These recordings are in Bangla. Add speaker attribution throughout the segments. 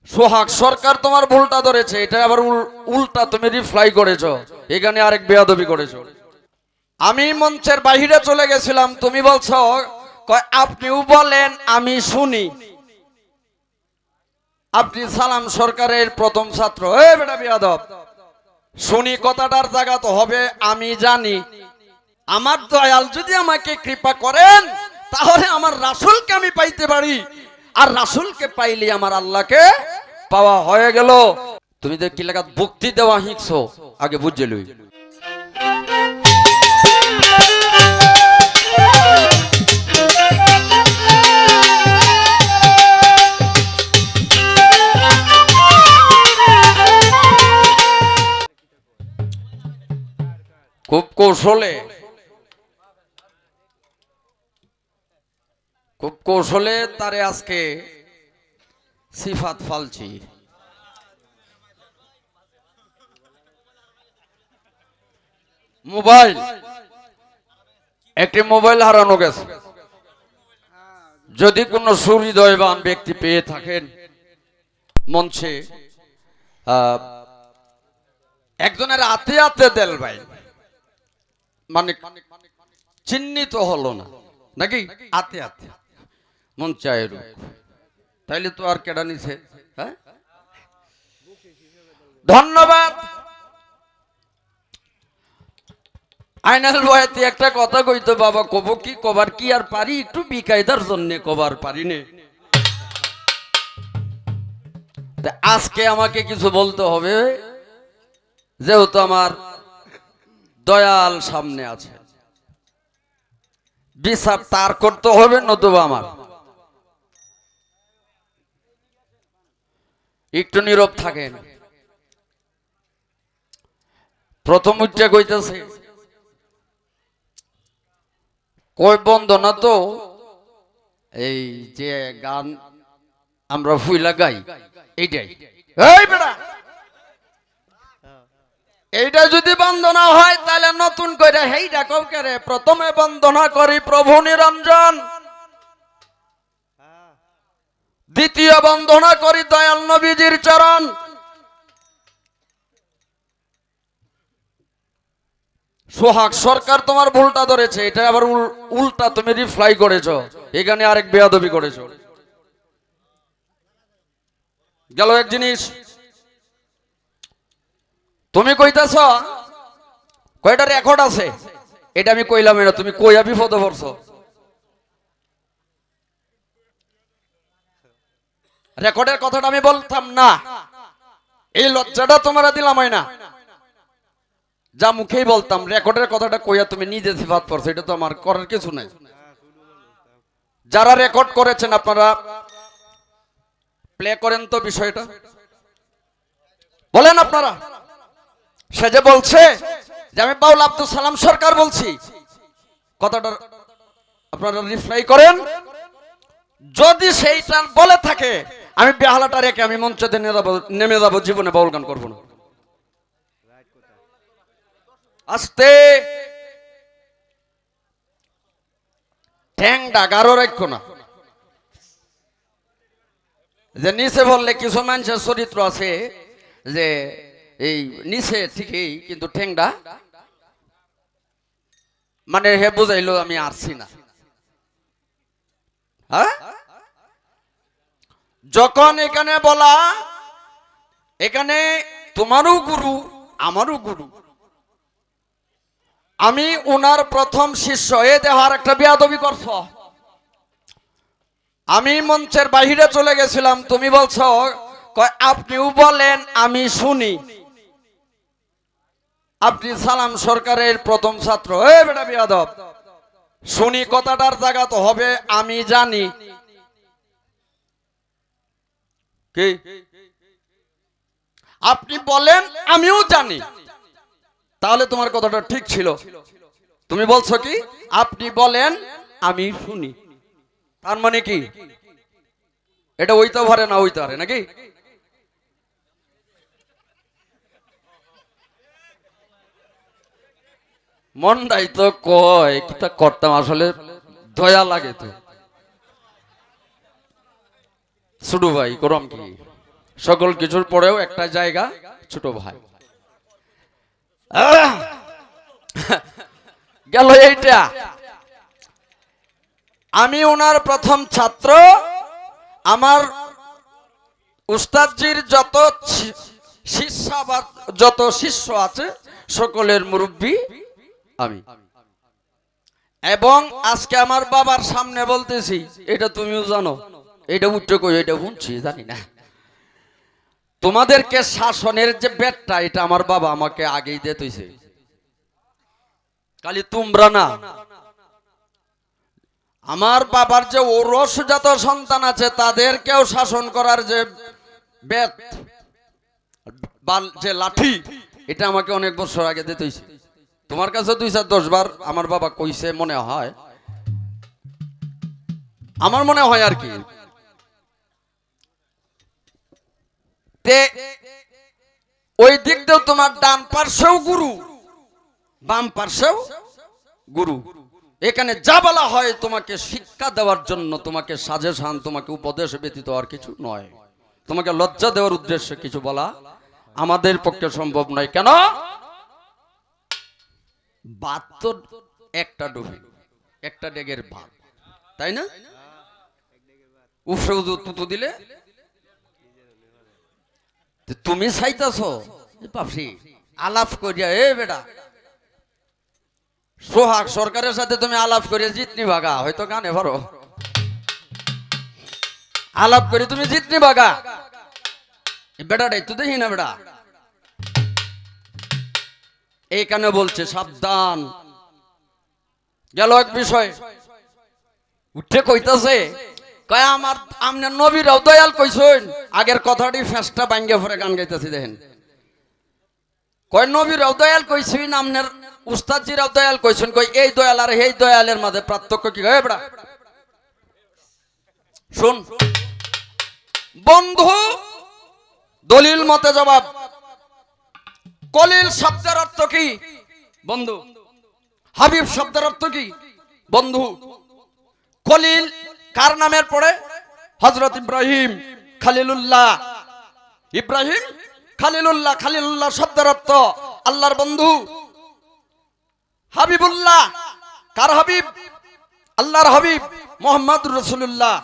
Speaker 1: সোহাগ সরকার তোমার ভুলটা ধরেছে, এটা আবার উল্টা তুমি রিপ্লাই করেছো, এখানে আরেক বেয়াদবি করেছো। আমি মঞ্চের বাহিরে চলে গেছিলাম, তুমি বলছো আপনিও বলেন আমি শুনি। আপনি সালাম সরকারের প্রথম ছাত্র, এই বেটা বেয়াদব। শুনি কথাটার জায়গা তো হবে আমি জানি। আমার দয়াল যদি আমাকে কৃপা করেন তাহলে আমার রাসূলকে আমি পাইতে পারি, আর রাসূলকে পাইলে আমার আল্লাহকে পাওয়া হয়ে গেল। তুমি যে কি লাগাত ভক্তি দেওয়া শিখছো আগে বুঝে লই। খুব কৌশলে তারে আজকে সিফাত ফালছি। মোবাইল, একটি মোবাইল হারানো গেছে। যদি কোনো সুহৃদয়বান ব্যক্তি পেয়ে থাকেন মঞ্চে, একজনের হাতে হাতে দেল ভাই, মানে চিহ্নিত হলো না নাকি, হাতে হাতে মন চায়, তাইলে তো আর কেডা নিছে। হ্যাঁ, ধন্যবাদ। আইনাল বয়াতি একটা কথা কইতো বাবা, কব কি কবার কি আর পারি, একটু বিকায়দার জন্য কবার পারি নে। আজকে আমাকে কিছু বলতে হবে, যেহেতু আমার দয়াল সামনে আছে, বিচার তার করতে হবে, নতুবা আমার। একটু নীরব থাকেন। প্রথম উচ্চা কইতেছে কই বন্দনা তো এই যে গান আমরা ফুইলা গাই, এইটাই। এই বেটা, এইটা যদি বন্দনা হয় তাহলে নতুন করে হেইটা কওকে রে, প্রথমে বন্দনা করি প্রভু নিরঞ্জন, দ্বিতীয় বন্দনা করি দয়াল নবীজির চরণ। সোহাগ সরকার তোমার ভুলটা ধরেছে, এটা আবার উল্টা তুমি রিপ্লাই করেছো, এখানে আরেক বেয়াদবি করেছো। গেল এক জিনিস, তুমি কইতাছ কয়টা রেকর্ড আছে, এটা আমি কইলাম না, তুমি কইয়া বিপদে পড়ছো। রেকর্ডের কথাটা আমি বলতাম না, এই লজ্জাটা তোমরা দিলাম হয় না, যা মুখেই বলতাম। রেকর্ডের কথাটা কইয়া তুমি নিজে সিফাত পড়ছো, এটা তো আমার করার কিছু নাই। যারা রেকর্ড করেছেন আপনারা প্লে করেন তো বিষয়টা, বলেন আপনারা। সে যে বলছে যে আমি বাউল আব্দুল সালাম সরকার বলছি, কথাটা আপনারা রিপ্লাই করেন। যদি সেইটা বলে থাকে, আমি বেহালাটা রেখে আমি মঞ্চে নেমে যাব, জীবনে বাউল গান করবো না। আস্তে ঠ্যাংটা গারো রাখো না, যে নিচে বললে কিছু মানুষের চরিত্র আছে যে এই নিচে ঠিকই কিন্তু ঠ্যাংটা, মানে হে বুঝাইলো আমি আসছি না। হ্যাঁ, যখন এখানে বলা, এখানে তোমারও গুরু আমারও গুরু, আমি ওনার প্রথম শিষ্য, এ দেহার একটা বেয়াদবি করছ। আমি মঞ্চের বাহিরে চলে গেছিলাম, তুমি বলছো আপনিও বলেন আমি শুনি। আপনি সালাম সরকারের প্রথম ছাত্র, এই বেটা বেয়াদব। শুনি কথাটার জায়গা তো হবে আমি জানি। কি আপনি বলেন আমিও জানি, তাহলে তোমার কথাটা ঠিক ছিল। তুমি বলছো কি আপনি বলেন আমি শুনি, তার মানে কি এটা ওইতে পারে না ওইতে পারে নাকি? মনটাই তো কয় কিতা করতাম, আসলে দয়া লাগে তো। সুডু ভাই করম কি সকল কিছুর পরেও একটা জায়গা ছোট ভাই গেল এইটা। আমি ওনার প্রথম ছাত্র, আমার উস্তাদজির যত শিষ্য আছে সকলের মুরব্বী আমি। এবং আজকে আমার বাবার সামনে বলতেছি, এটা তুমিও জানো, এটা উঠে কই, এটা শুনছি জানি না। তোমাদেরকে শাসনের যে বেটটা, এটা আমার বাবা আমাকে আগেই দিতেছে। খালি তোমরা না, আমার বাবার যে ওরসজাত সন্তান আছে তাদেরকেও শাসন করার যে বেত, যে লাঠি, এটা আমাকে অনেক বছর আগে দিতেছে। তোমার কাছে 2-10 বার আমার বাবা কইছে মনে হয়, আমার মনে হয় আর কি। ওই দিক দিয়েও তোমার ডান পার্শ্বেও গুরু, বাম পার্শ্বেও গুরু। এখানে যা বলা হয় তোমাকে শিক্ষা দেওয়ার জন্য, তোমাকে সাজেশন, তোমাকে উপদেশ ব্যতীত আর কিছু নয়। তোমাকে লজ্জা দেওয়ার উদ্দেশ্যে কিছু বলা আমাদের পক্ষে সম্ভব নয়। কেন? ভাত তো একটা ডুবে, একটা ডেগের ভাত, তাই না? উফরে তুতু দিলে তুমি চাইতেছ বাপরি আলাপ করিয়া, এ বেটা সোহাগ সরকারের সাথে তুমি আলাপ করিয়া জিতনি ভাগা, হয়তো গানে পারো, আলাপ করে তুমি জিতনি ভাগা। বেটাটাই তো দেখি না বেটা, এইখানে বলছে সাবধান। গেল এক বিষয়, উঠে কইতাছে কয় আমার আমনে নবীরাও দয়াল কইছেন। আগের কথাটি ফেসটা ভাঙ্গে পরে গান গাইতেছি দেখেন। কয় নবীরাও দয়াল কইছেন, আমনের উস্তাদজিরাও দয়াল কইছেন। কই এই দয়াল আর এই দয়ালের মাঝে পার্থক্য কি? কয় বেটা শুন বন্ধু, দলিল মতে জবাব। কলিল শব্দের অর্থ কি? বন্ধু। হাবিব শব্দের অর্থ কি? বন্ধু। কলিল কার নামের পড়ে? হযরত ইব্রাহিম খলিলুল্লাহ। ইব্রাহিম খলিলুল্লাহ, খলিলুল্লাহ শব্দের অর্থ আল্লাহর বন্ধু। হাবিবুল্লাহ কার হাবিব? আল্লাহর হাবিব মুহাম্মদুর রাসূলুল্লাহ।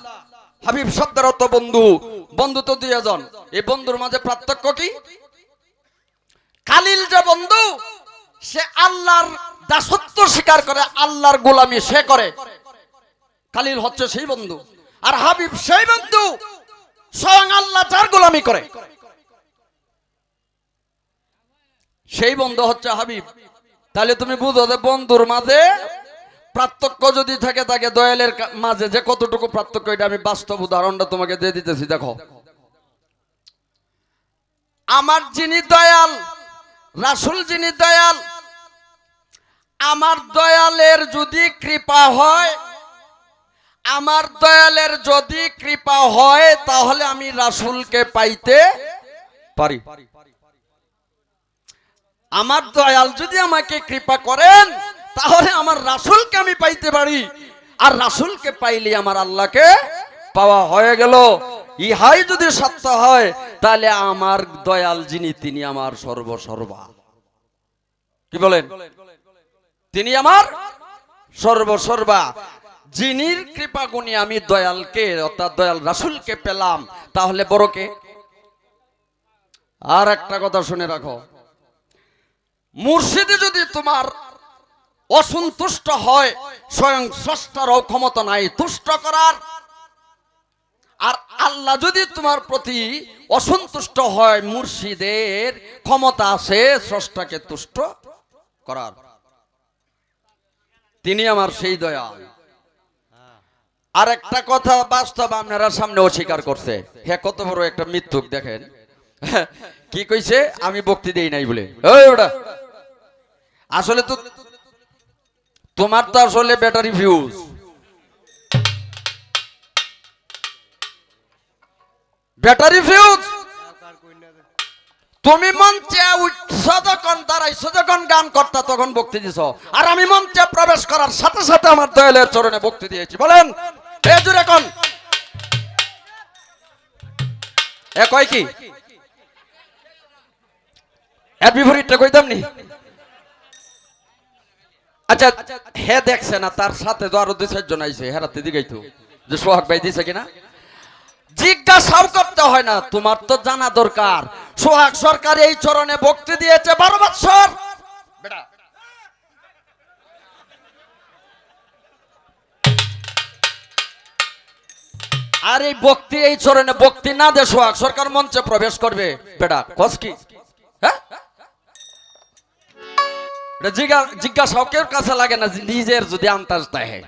Speaker 1: হাবিব শব্দের অর্থ বন্ধু। বন্ধু তো দুইজন, এই বন্ধুর মাঝে পার্থক্য কি? খালিল যে বন্ধু, সে আল্লাহর দাসত্ব স্বীকার করে, আল্লাহর গোলামি সে করে, খালিল হচ্ছে সেই বন্ধু। আর হাবিব সেই বন্ধু স্বয়ং আল্লাহ যার গোলামি করে, সেই বন্ধু হচ্ছে হাবিব। তাহলে তুমি বুঝো যে বন্ধুর মাঝে পার্থক্য যদি থাকে, তাকে দয়ালের মাঝে যে কতটুকু পার্থক্য, এটা আমি বাস্তব উদাহরণটা তোমাকে দিয়ে দিতেছি। দেখো, আমার যিনি দয়াল, রাসূল যিনি দয়াল, আমার দয়ালের যদি কৃপা হয়, আমার দয়ালের যদি কৃপা হয়, তাহলে আমি রাসূলকে পাইতে পারি। আমার দয়াল যদি আমাকে কৃপা করেন, তাহলে আমার রাসূলকে আমি পাইতে পারি। আর রাসূলকে পাইলে আমার আল্লাহকে পাওয়া হয়ে গেল। ইহাই যদি সত্য হয়, তাহলে আমার দয়াল যিনি, তিনি আমার সর্বসর্বা। কি বলেন? তিনি আমার সর্বসর্বা। যিনির কৃপা গুণে আমি দয়ালকে, অর্থাৎ দয়াল রাসূলকে পেলাম, তাহলে বড় কে? আর একটা কথা শুনে রাখো, মুর্শিদে যদি তোমার অসন্তুষ্ট হয়, স্বয়ং স্রষ্টারও ক্ষমতা নাই তুষ্ট করার। আর আল্লাহ যদি তোমার প্রতি অসন্তুষ্ট হয়, মুর্শিদের ক্ষমতা আছে স্রষ্টাকে তুষ্ট করার। তিনি আমার সেই দয়াল। আর একটা কথা বাস্তব আপনারা সামনে অস্বীকার করছে। হ্যাঁ, কত বড় একটা মিথ্যুক দেখেন। কি কইছে? আমি বক্তি দেই নাই বলে। ওটা আসলে তো তোমার তো আসলে ব্যাটারি ফিউজ। Battery fuse. তুমি মঞ্চে উঠছো যখন, দাঁড়াইছো যখন, গান করতা তখন বক্তি দিছ। আর আমি মঞ্চে প্রবেশ করার সাথে সাথে আমার দয়ালের চরণে বক্তি দিয়েছি। বলেন এ জুড়ে কোন? এ কয় কি এর বিপরীতটা কইতাম নি। আচ্ছা হে দেখছে না, তার সাথে তো আরো 2-4 জন আইছে, হেরাতে দিকেই তো যে সোহাগ ভাই দিছে কিনা জিজ্ঞাসাও করতে হয় না, তোমার তো জানা দরকার। সোহাগ সরকার এই চরণে ভক্তি দিয়েছে 12 বছর। বেটা আর এই ভক্তি, এই চরণে ভক্তি না দে সোহাগ সরকার মঞ্চে প্রবেশ করবে বেটা কস কি? হ্যাঁ জিজ্ঞাসাও কেউ কাছে লাগে না, নিজের যদি আন্দাজ দেয়।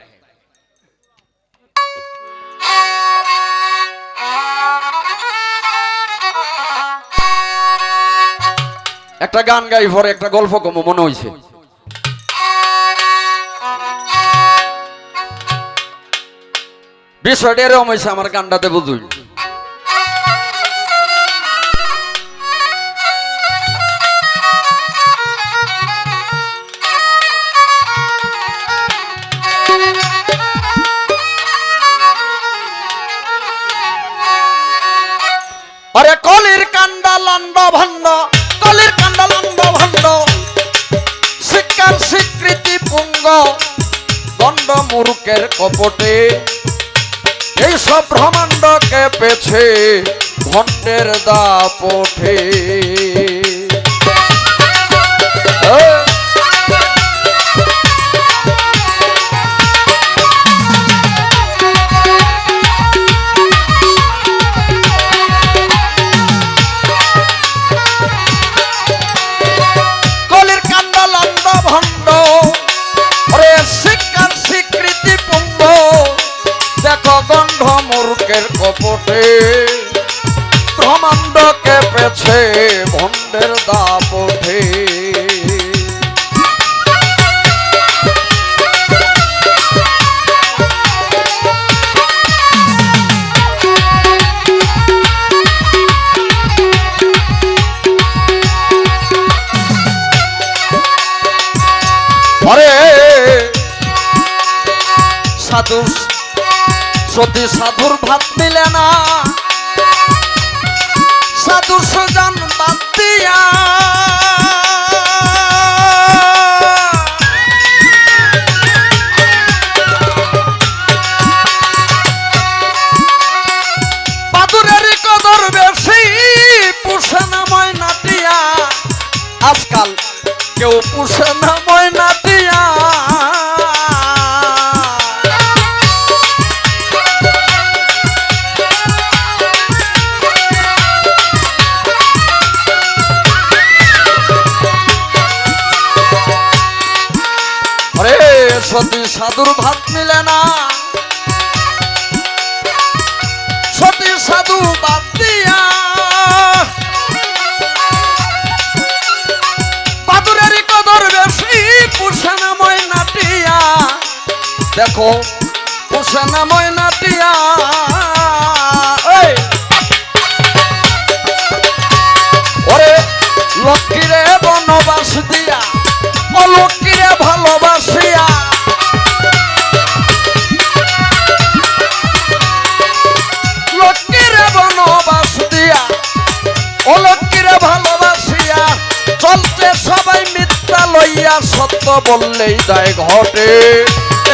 Speaker 1: একটা গান গাই পরে একটা গল্প কম মনে হইছে। বিষয়টা এরকম হয়েছে, আমার গানটাতে বুঝুই। আরে কলির কান্ডা লন্ড ভন্ড, কলির কান্ডা লন্ড ভন্ড, শিক্ষার স্বীকৃতি পুঙ্গ, দণ্ড মূর্খের কপটে, এই সব ব্রহ্মাণ্ড কেঁপেছে ভণ্ডের দাপটে। মূর্খের কপটে ব্রহ্মাণ্ড কেঁপেছে ভণ্ডের দাপটে। আরে সাধু সতী সাধুর ভাত মিলে না, সাধু সুজন বাদ দিয়া, বাদুরের কদর বেশি, পুষে না ময়নাটিয়া, আজকাল কেউ পুষে না ময়নাটিয়া। সতী সাধুর ভাত মিলে না, সতী সাধু বাদ দিয়া, বাদুরের কদর বেশি, পুষে না ময়নাটিয়া, দেখো পুষে না ময়নাটিয়া। ওরে লক্ষ্মীরে বনবাস দিয়া, অলক্ষ্মীরে ভালোবাসিয়া, লক্ষ্মীরে বনবাস দিয়া, অলক্ষ্মীরে ভালোবাসিয়া, চলছে সবাই মিথ্যা লইয়া, সত্য বললেই দায় ঘটে,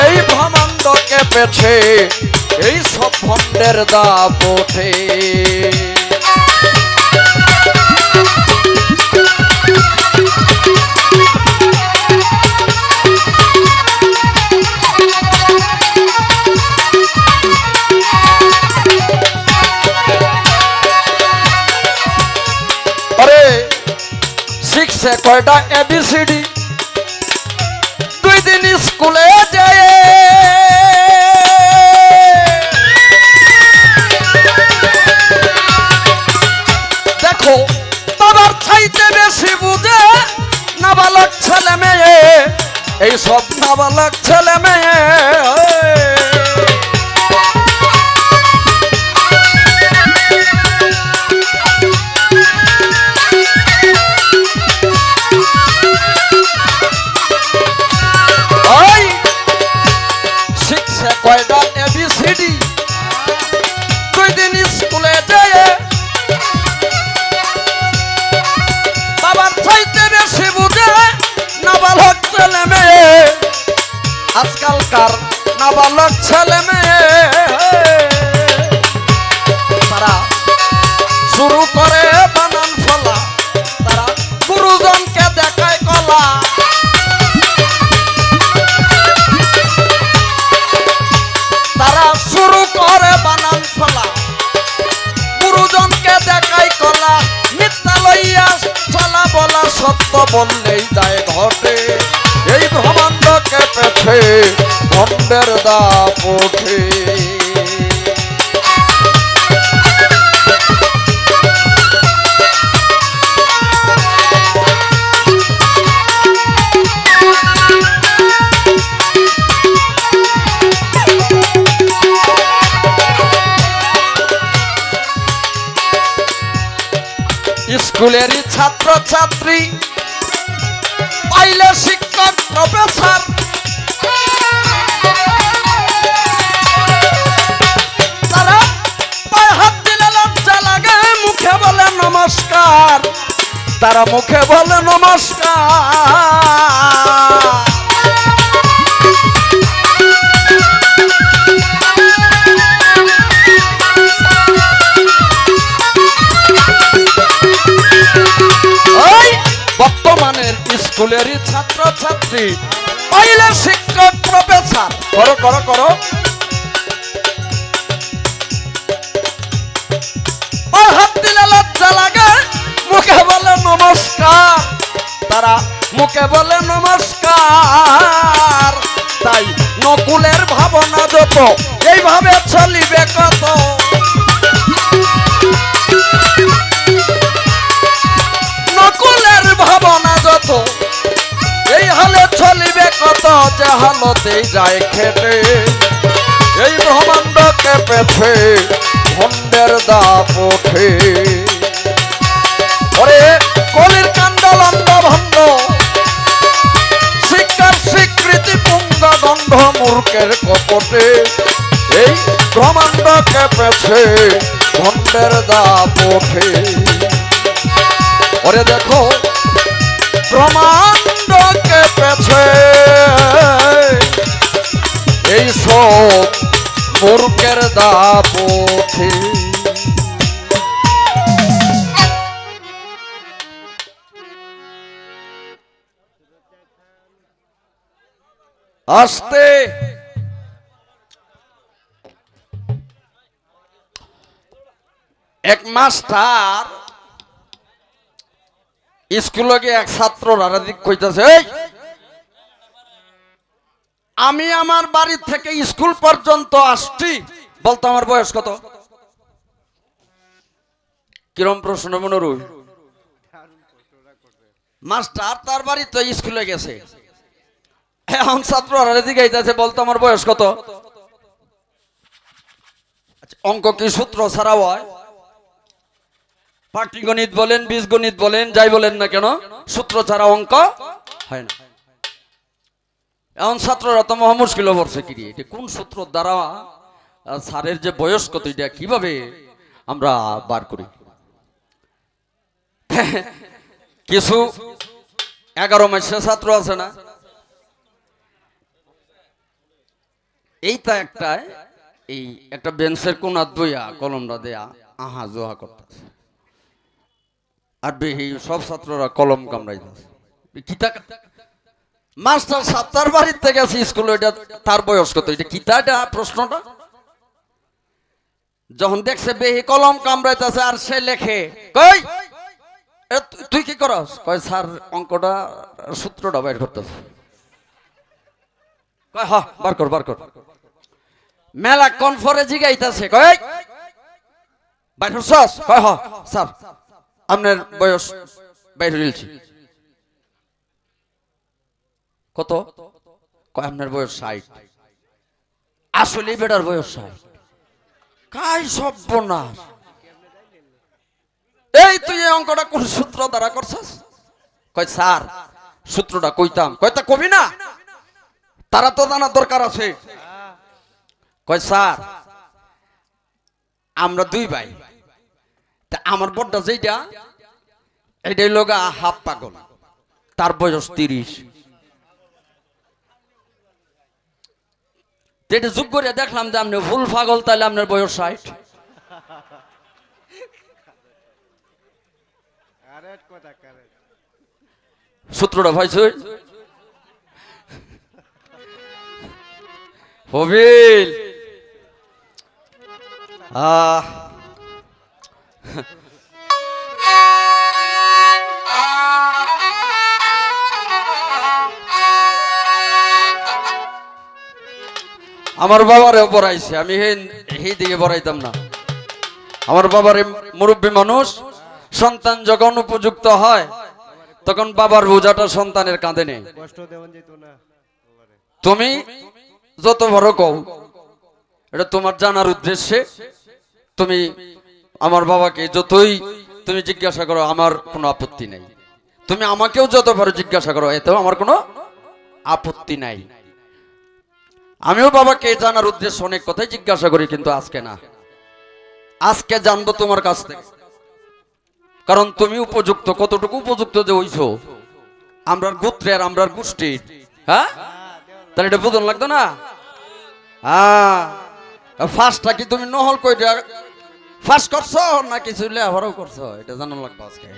Speaker 1: এই ব্রহ্মাণ্ড কেঁপেছে এই সব ভণ্ডের দাপটে। শিখছে কয়টা ABCD, 2 দিন স্কুলে যায়, দেখো বাবার চাইতে বেশি বুঝে নাবালক ছেলে মেয়ে, এই সব নাবালক ছেলে মেয়ে। কয়টা ABCD, 2 দিন স্কুলে যায়, এখনকার নাবালক ছেলে মেয়ে তারা শুরু করে বানান ফলা, তারা গুরুজনকে দেখায় কলা। তারা শুরু করে বানান ফলা, গুরুজনকে দেখায় কলা। মিথ্যা লইয়া চলা বলা, সত্য বললেই দায় ঘটে। এই ব্রহ্মাণ্ডকে পেছে ভণ্ডের দাপটে। স্কুলেরই ছাত্র ছাত্রী পাইলে শিক্ষক প্রফেসর, তারা পায়ে হাত দিলে লজ্জা লাগে, মুখে বলে নমস্কার, তারা মুখে বলে নমস্কার। বর্তমানের স্কুলেরই ছাত্র ছাত্রী পাইলে শিক্ষক প্রফেসর, করো করো করো, হাত দিলে লজ্জা লাগে, মুখে বলে নমস্কার, তারা মুখে বলে নমস্কার। তাই নকুলের ভাবনা যত এইভাবে চলিবে কত, নকুলের ভাবনা যত এই হালে চলিবে কত, যে হালতেই যায় খেটে। এই ব্রহ্মাণ্ডকে পেছে ভণ্ডের দাপটে। ওরে কলির কাণ্ড লণ্ড ভণ্ড, শিক্ষার স্বীকৃতি পুঙ্গ গন্ধ মূর্খের কপটে। এই ব্রহ্মাণ্ডকে পেছে ভণ্ডের দাপটে। ওরে দেখো ব্রহ্মাণ্ডকে পেছে এই সব মূর্খের দাপটে। আস্তে এক মাস্টার স্কুলে গিয়ে এক ছাত্র রারাদিক কইতাছে, আমি আমার বাড়ি থেকে স্কুল পর্যন্ত আসছি, বলতো আমার বয়স কত? কিরম প্রশ্ন মনে রই? মাস্টার তার বাড়ি তো স্কুলে গেছে, এখন ছাত্র রারাদিক গাইতেছে, বলতো আমার বয়স কত? অঙ্ক কি সূত্র ছাড়া হয়? পাটিগণিত বলেন, বীজগণিত বলেন, যাই বলেন না কেন, সূত্র ছাড়া অঙ্ক হয় না। এখন ছাত্ররা তো মহা মুশকিল পড়ছে, কি এটা কোন সূত্র দ্বারা স্যারের যে বয়স কত এটা কিভাবে আমরা বার করি। কিছু 11 মাসের ছাত্র আছে না, এইটা একটা বেঞ্চের কোনার দইয়া কলমটা দেয়া আহা জোহা করতেছে, আর বেহি সব ছাত্ররা কলম কামড়াইতেছে। মাস্টার সাপ্তার বাড়ির থেকে আছে স্কুলে, এটা তার বয়স কত? এটা কিতা এটা প্রশ্নটা? যখন দেখছে বেহি কলম কামড়াইতেছে আর সে লেখে, কই তুই কি করস? কয় স্যার অঙ্কটা সূত্রটা বাইর করতেছে। কয় হ বার কর বার কর। মেলা কনফারেন্স জিগাইতাছে, কয় বাইর করছস? কয় হ স্যার আপনার বয়স বাইর হইলছি। কত? কয় আপনার বয়স 60। আসলে বেটার বয়স 60। কাই সর্বনাশ, এই তুই এই অঙ্কটা কোন সূত্র দ্বারা করছস? কয় স্যার সূত্রটা কইতাম। কয় তা কবি না, তারা তো জানার দরকার আছে। কয় স্যার আমরা 2 ভাই, তা আমার বড়টা যেটা এইটাই লগা হাফ পাগল, তার বয়স 30। এটা যুগ করে দেখলাম যে আপনি ভুল পাগল, তাহলে আপনার বয়স 60। সূত্রটা ভাইছে হবিল। আমার বাবারে পড়াইছে, আমি এই দিকে পড়াইতাম না। আমার বাবারে মুরব্বী মানুষ, সন্তান যখন উপযুক্ত হয় তখন বাবার বোঝাটা সন্তানের কাঁধে নেই। তুমি যত বড় কও, এটা তোমার জানার উদ্দেশ্যে তুমি আমার বাবাকে যতই তুমি জিজ্ঞাসা করো, আমার কোনো আপত্তি নাই। তুমি আমাকেও যত পারো জিজ্ঞাসা করো, এতেও আমার কোনো আপত্তি নাই। আমিও বাবাকে জানার উদ্দেশ্যে অনেক কথাই জিজ্ঞাসা করি, কিন্তু আজকে না। আজকে জানবো তোমার কাছ থেকে, কারণ তুমি উপযুক্ত। কতটুকু উপযুক্ত যে হইছো আমরার গোত্রের, আমরার গোষ্ঠীর। হ্যাঁ, তাহলে এটা বোঝন লাগতো না? হ্যাঁ, ফার্স্টটা কি তুমি নহল কইটা ফার্স্ট করছো না কিছু লেখাপড়াও করছো, এটা জানান লাগবে আজকে।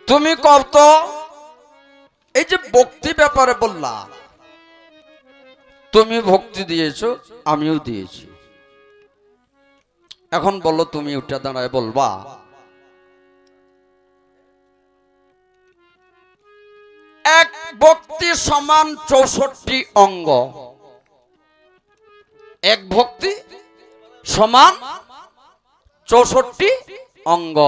Speaker 1: তুমি কত এই যে ভক্তি ব্যাপারে বললা, তুমি ভক্তি দিয়েছো, আমিও দিয়েছি। এখন বলো, তুমি উঠে দাঁড়ায় বলবা এক ভক্তি সমান 64 অঙ্গ। এক ভক্তি সমান 64 অঙ্গ।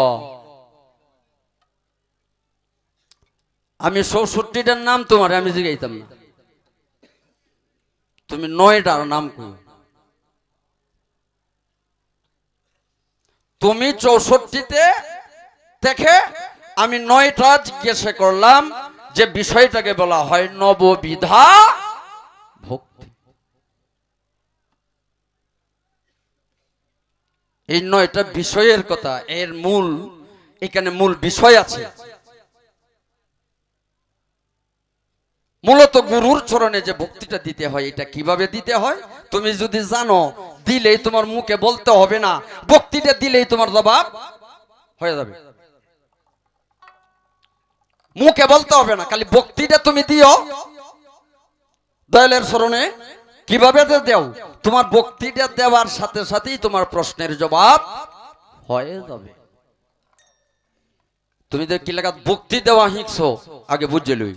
Speaker 1: আমি 64টার নাম তোমার আমি জিজ্ঞাইতাম না, তুমি 9টার নাম কই। তুমি 64তে দেখে আমি 9টা জিজ্ঞাসা করলাম, যে বিষয়টাকে বলা হয় নববিধা ভক্তি। এই 9টা বিষয়ের কথা, এর মূল এখানে মূল বিষয় আছে। মূলত গুরুর চরণে যে ভক্তিটা দিতে হয়, এটা কিভাবে দিতে হয় তুমি যদি জানো, দিলেই তোমার মুখে বলতে হবে না, ভক্তিটা দিলেই তোমার জবাব হয়ে যাবে। মুখে বলতে হবে না, খালি ভক্তিটা তুমি দিও দয়ালের চরণে। কিভাবে দেও? তোমার ভক্তিটা দেওয়ার সাথে সাথেই তোমার প্রশ্নের জবাব হয়ে যাবে। তুমি যে কি লাগা ভক্তি দেওয়া শিখছো, আগে বুঝে লই।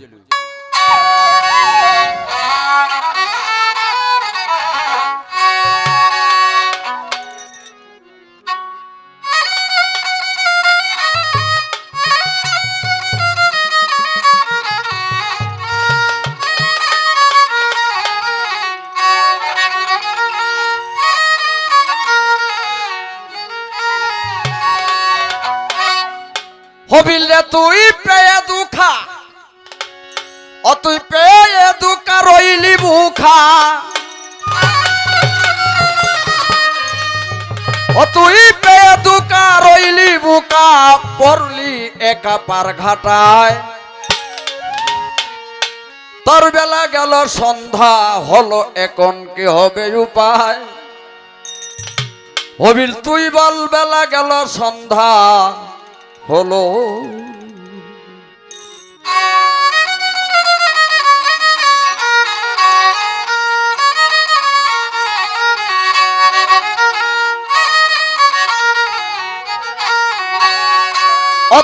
Speaker 1: হবিল রে তুই পেয়ে দুখা, ও তুই পেয়ে দুখা রইলি বুখা, ও তুই পেয়ে দুখা রইলি বুকা, পড়লি একা পার ঘাটায়। তোর বেলা গেল সন্ধ্যা হলো, এখন কি হবে উপায়? হবিল তুই বল, বেলা গেল সন্ধ্যা হলো,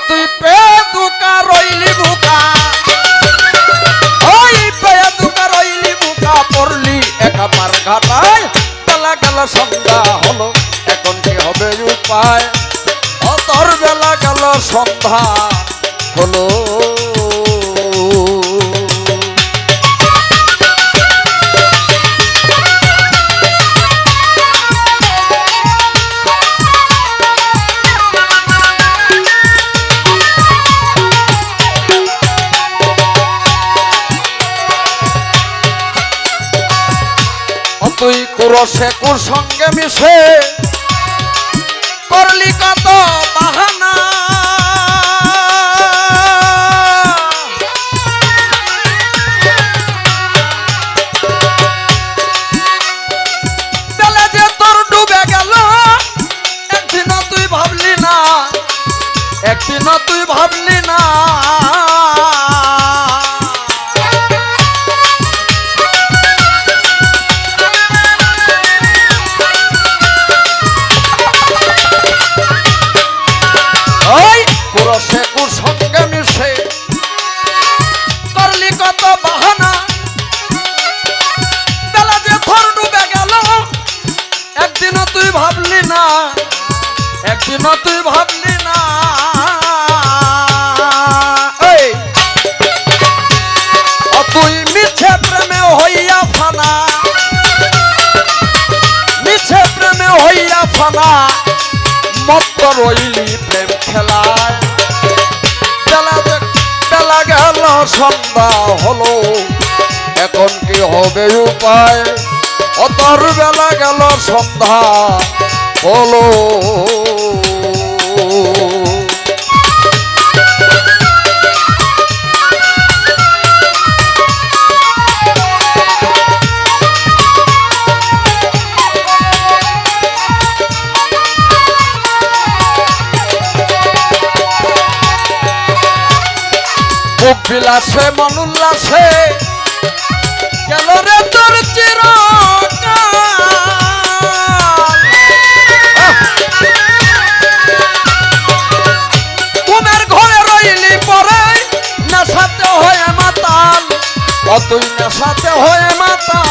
Speaker 1: তুই পেয়ে দুকা রইলি বুকা, ওই পেয়ে দুকা রইলি বুকা, পড়লি একা পার ঘাটায়। বেলা গেল সন্ধ্যা হলো, এখন কি হবে উপায়? তোর বেলা গেল সন্ধ্যা হলো, তুই কুরসে কুর সঙ্গে মিশে করলি কত বাহানা, একদিনও তুই ভাবলি না ওই কুরসে কুসঙ্গে মিশে করলি কত বাহানা বেলা যে থর ডুবে গেল একদিনও তুই ভাবলি না একদিনও তুই ভাবলি না তুই মিছে প্রেমে হইয়া ফানা মিছে প্রেমে হইয়া ফানা মত্ত রইলি প্রেম খেলায় বেলা গেল সন্ধ্যা হলো এখন কি হবে উপায় অতর বেলা গেল সন্ধ্যা হলো বিলাসে মনুল্লাসে গেল রে তোর ঘুমের ঘরে রইলি পরে নেশাতে হয়ে মাতাল অতুই নেশাতে হয়ে মাতাল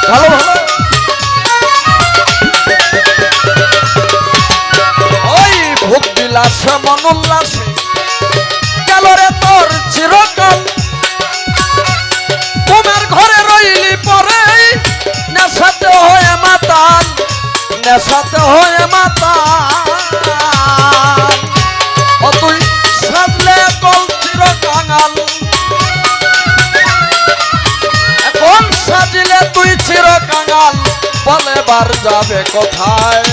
Speaker 1: ভালো ভালো ওই ভোগ বিলাসে মনোল্লাসে গেল রে তোর চিরকাল তোমার ঘরে রইলি পরে নেশাতে হয়ে মাতাল নেশাতে হয়ে মাতাল ও তুই সাজলে কল চির কাঙাল এখন সাজিলে তুই চির কাঙাল বলে বার যাবে কোথায়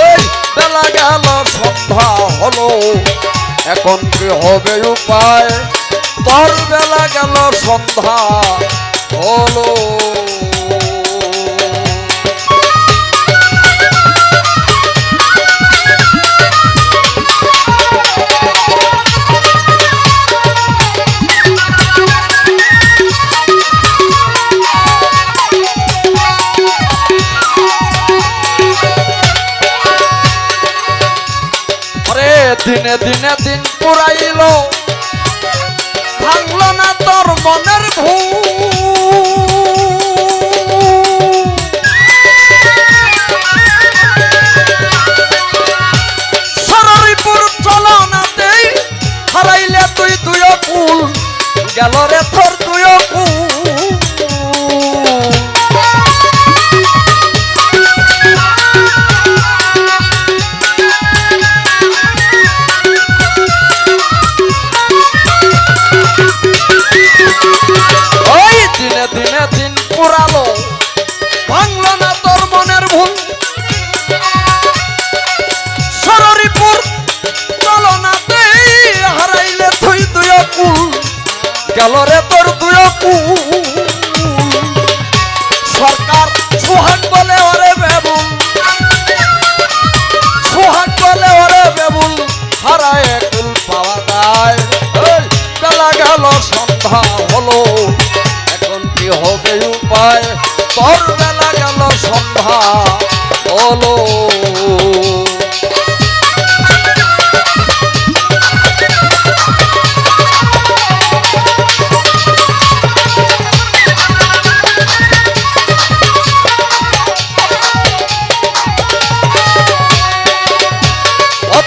Speaker 1: এই বেলা গেল সন্ধ্যা হলো এখন কি হবে উপায় তোর বেলা গেল সন্ধ্যা হলো দিনে দিনে দিন পুরাইল ভাঙল না তোর মনের সররিপুর চলনাতেই হারাইলে তুই দুই কুল গেল রে তোর দুই কুল দিনে দিনে দিন পুরালো ভাঙলো না তোর মনের ভুল সররিপুর চলনাতে হারাইলে তুই দুই কুল গেল রে তোর দুই কুল সরকার সোহাগ বলে ওরে বেবুল সোহাগ বলে ওরে বেবুল হারায় কুল পাওয়া যায় বেলা গেল সন্ধ্যা হলো কি হবে উপায় তোর বেলা গেল সন্ধ্যা হলো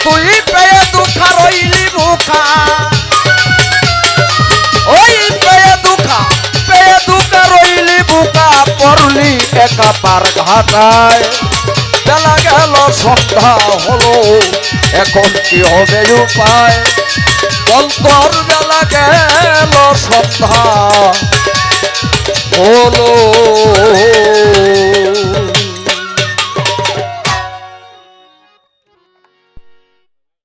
Speaker 1: তুই পেয়ে দুঃখা রইলি মুখা ওই পেয়ে দুঃখা রইলি বুকা পড়লি একা পার ঘাটায় বেলা গেল সন্ধ্যা হলো এখন কি হবে উপায় বল তোর বেলা গেল সন্ধ্যা